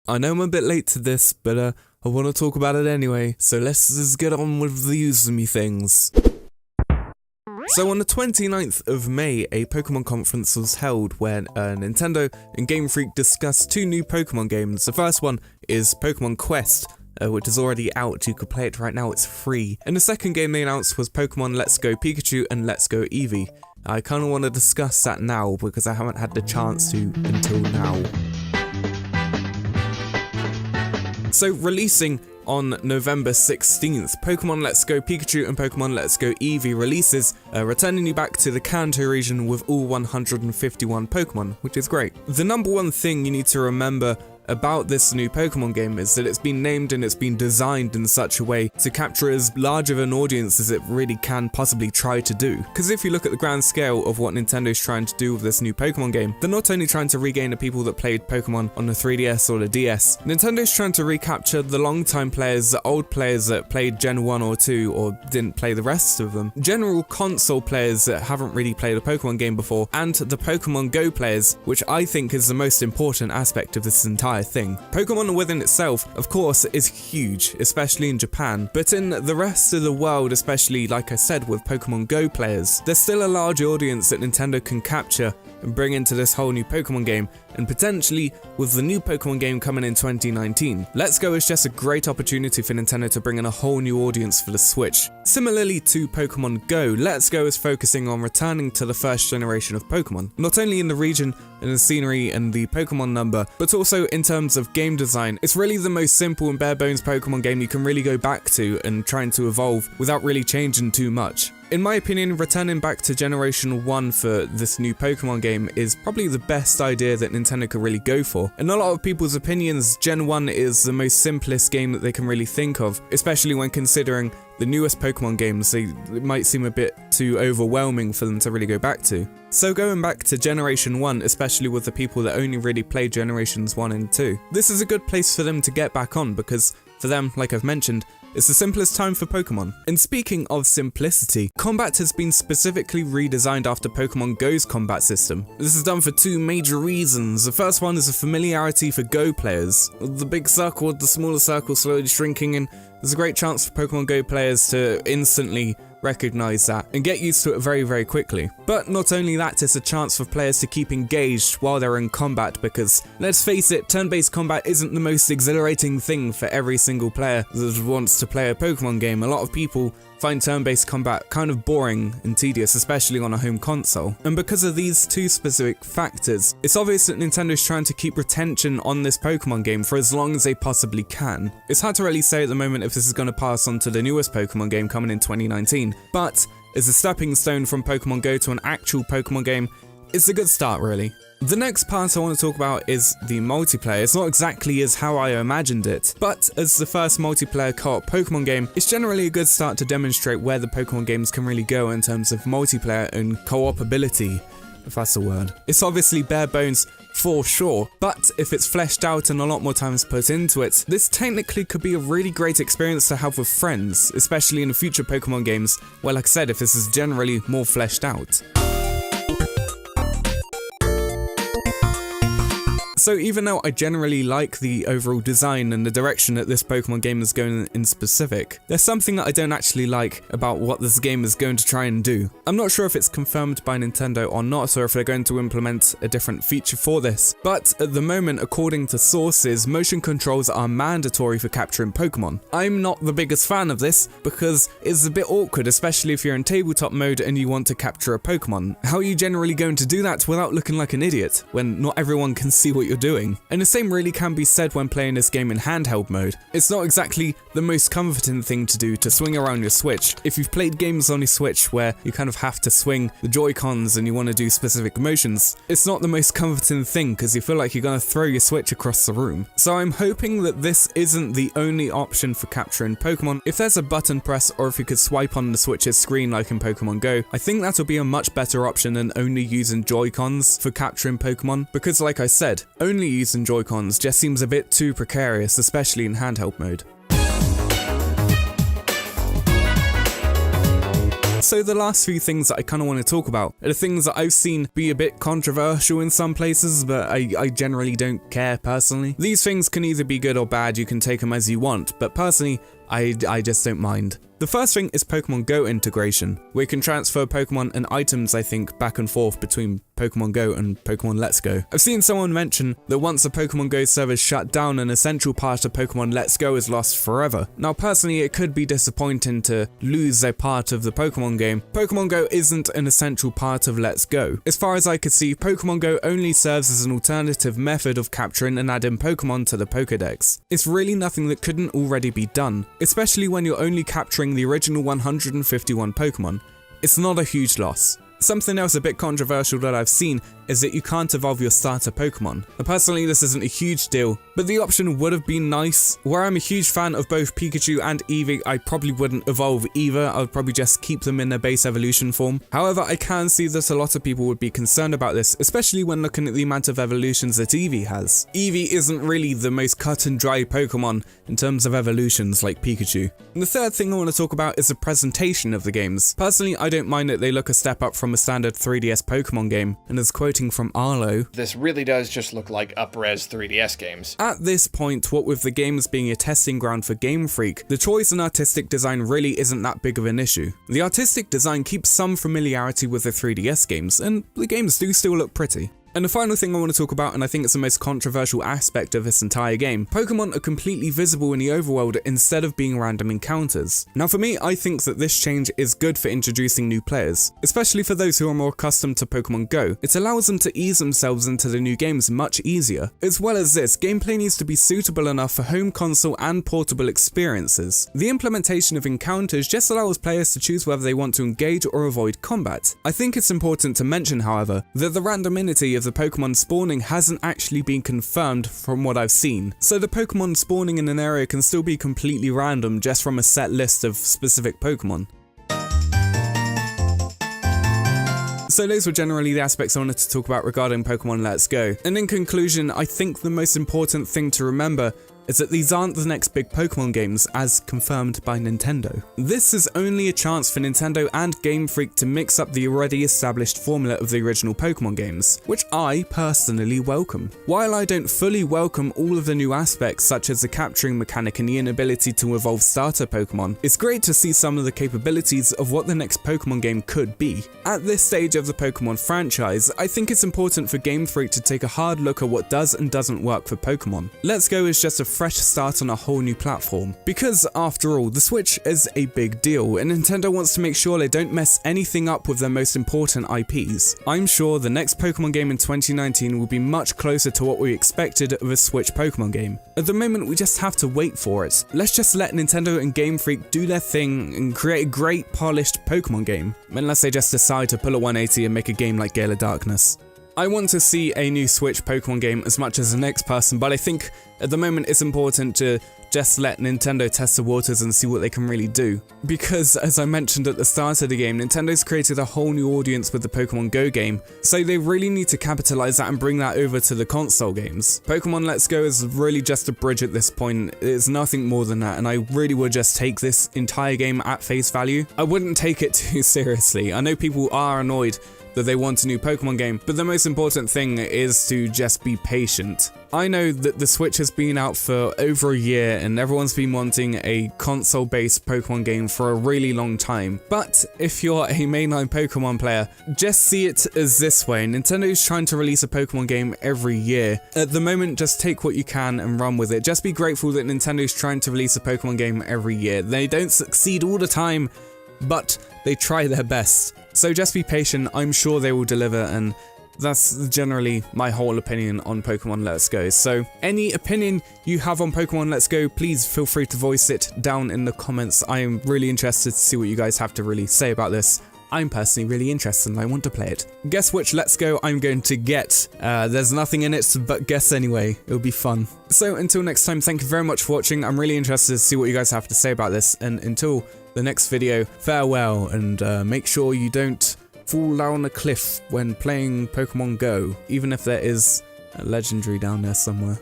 I know I'm a bit late to this, but I want to talk about it anyway, so let's just get on with the Uzumi things. So on the 29th of May, a Pokemon conference was held where Nintendo and Game Freak discussed two new Pokemon games. The first one is Pokemon Quest, which is already out. You could play it right now, it's free. And the second game they announced was Pokemon Let's Go Pikachu and Let's Go Eevee. I kind of want to discuss that now because I haven't had the chance to until now. So releasing on November 16th, Pokemon Let's Go Pikachu and Pokemon Let's Go Eevee releases, returning you back to the Kanto region with all 151 Pokemon, which is great. The number one thing you need to remember about this new Pokemon game is that it's been named and it's been designed in such a way to capture as large of an audience as it really can possibly try to do. Because if you look at the grand scale of what Nintendo's trying to do with this new Pokemon game, they're not only trying to regain the people that played Pokemon on the 3DS or the DS, Nintendo's trying to recapture the long-time players, the old players that played Gen 1 or 2 or didn't play the rest of them, general console players that haven't really played a Pokemon game before, and the Pokemon Go players, which I think is the most important aspect of this entire thing. Pokemon within itself, of course, is huge, especially in Japan, but in the rest of the world, especially like I said with Pokemon Go players, there's still a large audience that Nintendo can capture and bring into this whole new Pokemon game, and potentially with the new Pokemon game coming in 2019. Let's Go is just a great opportunity for Nintendo to bring in a whole new audience for the Switch. Similarly to Pokemon Go, Let's Go is focusing on returning to the first generation of Pokemon, not only in the region and the scenery and the Pokemon number, but also in terms of game design. It's really the most simple and bare bones Pokemon game you can really go back to and trying to evolve without really changing too much. In my opinion, returning back to Generation 1 for this new Pokemon game is probably the best idea that Nintendo could really go for. In a lot of people's opinions, Gen 1 is the most simplest game that they can really think of, especially when considering the newest Pokemon games. It might seem a bit too overwhelming for them to really go back to. So going back to Generation 1, especially with the people that only really played Generations 1 and 2, this is a good place for them to get back on because for them, like I've mentioned, it's the simplest time for Pokemon. And speaking of simplicity, combat has been specifically redesigned after Pokemon Go's combat system. This is done for two major reasons. The first one is a familiarity for Go players. The big circle, the smaller circle slowly shrinking, and there's a great chance for Pokemon Go players to instantly recognize that and get used to it very, very quickly. But not only that, it's a chance for players to keep engaged while they're in combat because, let's face it, turn-based combat isn't the most exhilarating thing for every single player that wants to play a Pokemon game. A lot of people find turn-based combat kind of boring and tedious, especially on a home console. And because of these two specific factors, it's obvious that Nintendo's trying to keep retention on this Pokemon game for as long as they possibly can. It's hard to really say at the moment if this is going to pass on to the newest Pokemon game coming in 2019, but as a stepping stone from Pokemon Go to an actual Pokemon game, it's a good start really. The next part I want to talk about is the multiplayer. It's not exactly as how I imagined it, but as the first multiplayer co-op Pokemon game, it's generally a good start to demonstrate where the Pokemon games can really go in terms of multiplayer and co-opability, if that's a word. It's obviously bare bones for sure, but if it's fleshed out and a lot more time is put into it, this technically could be a really great experience to have with friends, especially in future Pokemon games, where like I said, if this is generally more fleshed out. So even though I generally like the overall design and the direction that this Pokemon game is going in specific, there's something that I don't actually like about what this game is going to try and do. I'm not sure if it's confirmed by Nintendo or not, or if they're going to implement a different feature for this, but at the moment, according to sources, motion controls are mandatory for capturing Pokemon. I'm not the biggest fan of this because it's a bit awkward, especially if you're in tabletop mode and you want to capture a Pokemon. How are you generally going to do that without looking like an idiot when not everyone can see what you're doing? And the same really can be said when playing this game in handheld mode. It's not exactly the most comforting thing to do to swing around your Switch. If you've played games on your Switch where you kind of have to swing the Joy-Cons and you want to do specific motions, it's not the most comforting thing because you feel like you're going to throw your Switch across the room. So I'm hoping that this isn't the only option for capturing Pokemon. If there's a button press or if you could swipe on the Switch's screen like in Pokemon Go, I think that'll be a much better option than only using Joy-Cons for capturing Pokemon, because like I said, only using Joy-Cons just seems a bit too precarious, especially in handheld mode. So the last few things that I kind of want to talk about are the things that I've seen be a bit controversial in some places, but I generally don't care personally. These things can either be good or bad, you can take them as you want, but personally, I just don't mind. The first thing is Pokemon Go integration, where you can transfer Pokemon and items, I think, back and forth between Pokemon Go and Pokemon Let's Go. I've seen someone mention that once a Pokemon Go server is shut down, an essential part of Pokemon Let's Go is lost forever. Now personally, it could be disappointing to lose a part of the Pokemon game. Pokemon Go isn't an essential part of Let's Go. As far as I could see, Pokemon Go only serves as an alternative method of capturing and adding Pokemon to the Pokédex. It's really nothing that couldn't already be done, especially when you're only capturing the original 151 Pokemon. It's not a huge loss. Something else a bit controversial that I've seen is that you can't evolve your starter Pokemon. Now personally, this isn't a huge deal, but the option would have been nice. Where I'm a huge fan of both Pikachu and Eevee, I probably wouldn't evolve either. I would probably just keep them in their base evolution form. However, I can see that a lot of people would be concerned about this, especially when looking at the amount of evolutions that Eevee has. Eevee isn't really the most cut and dry Pokemon in terms of evolutions like Pikachu. And the third thing I want to talk about is the presentation of the games. Personally, I don't mind that they look a step up from a standard 3DS Pokemon game, and as quoting from Arlo, "This really does just look like up-res 3DS games." At this point, what with the games being a testing ground for Game Freak, the choice in artistic design really isn't that big of an issue. The artistic design keeps some familiarity with the 3DS games, and the games do still look pretty. And the final thing I want to talk about, and I think it's the most controversial aspect of this entire game, Pokemon are completely visible in the overworld instead of being random encounters. Now for me, I think that this change is good for introducing new players, especially for those who are more accustomed to Pokemon Go. It allows them to ease themselves into the new games much easier. As well as this, gameplay needs to be suitable enough for home console and portable experiences. The implementation of encounters just allows players to choose whether they want to engage or avoid combat. I think it's important to mention, however, that the randomity of the Pokemon spawning hasn't actually been confirmed from what I've seen. So the Pokemon spawning in an area can still be completely random just from a set list of specific Pokemon. So those were generally the aspects I wanted to talk about regarding Pokemon Let's Go. And in conclusion, I think the most important thing to remember is that these aren't the next big Pokemon games as confirmed by Nintendo. This is only a chance for Nintendo and Game Freak to mix up the already established formula of the original Pokemon games, which I personally welcome. While I don't fully welcome all of the new aspects such as the capturing mechanic and the inability to evolve starter Pokemon, it's great to see some of the capabilities of what the next Pokemon game could be. At this stage of the Pokemon franchise, I think it's important for Game Freak to take a hard look at what does and doesn't work for Pokemon. Let's Go is just a fresh start on a whole new platform. Because after all, the Switch is a big deal, and Nintendo wants to make sure they don't mess anything up with their most important IPs. I'm sure the next Pokemon game in 2019 will be much closer to what we expected of a Switch Pokemon game. At the moment, we just have to wait for it. Let's just let Nintendo and Game Freak do their thing and create a great polished Pokemon game, unless they just decide to pull a 180 and make a game like Gale of Darkness. I want to see a new Switch Pokemon game as much as the next person, but I think at the moment it's important to just let Nintendo test the waters and see what they can really do. Because as I mentioned at the start of the game, Nintendo's created a whole new audience with the Pokemon Go game, so they really need to capitalize that and bring that over to the console games. Pokemon Let's Go is really just a bridge at this point. It's nothing more than that, and I really would just take this entire game at face value. I wouldn't take it too seriously. I know people are annoyed that they want a new Pokemon game, but the most important thing is to just be patient. I know that the Switch has been out for over a year and everyone's been wanting a console-based Pokemon game for a really long time, but if you're a mainline Pokemon player, just see it as this way. Nintendo's trying to release a Pokemon game every year. At the moment, just take what you can and run with it. Just be grateful that Nintendo's trying to release a Pokemon game every year. They don't succeed all the time, but they try their best. So just be patient, I'm sure they will deliver, and that's generally my whole opinion on Pokemon Let's Go. So any opinion you have on Pokemon Let's Go, please feel free to voice it down in the comments. I am really interested to see what you guys have to really say about this. I'm personally really interested and I want to play it. Guess which Let's Go I'm going to get. There's nothing in it, but guess anyway. It'll be fun. So until next time, thank you very much for watching. I'm really interested to see what you guys have to say about this. And until the next video, farewell, and make sure you don't fall down a cliff when playing Pokemon Go, even if there is a legendary down there somewhere.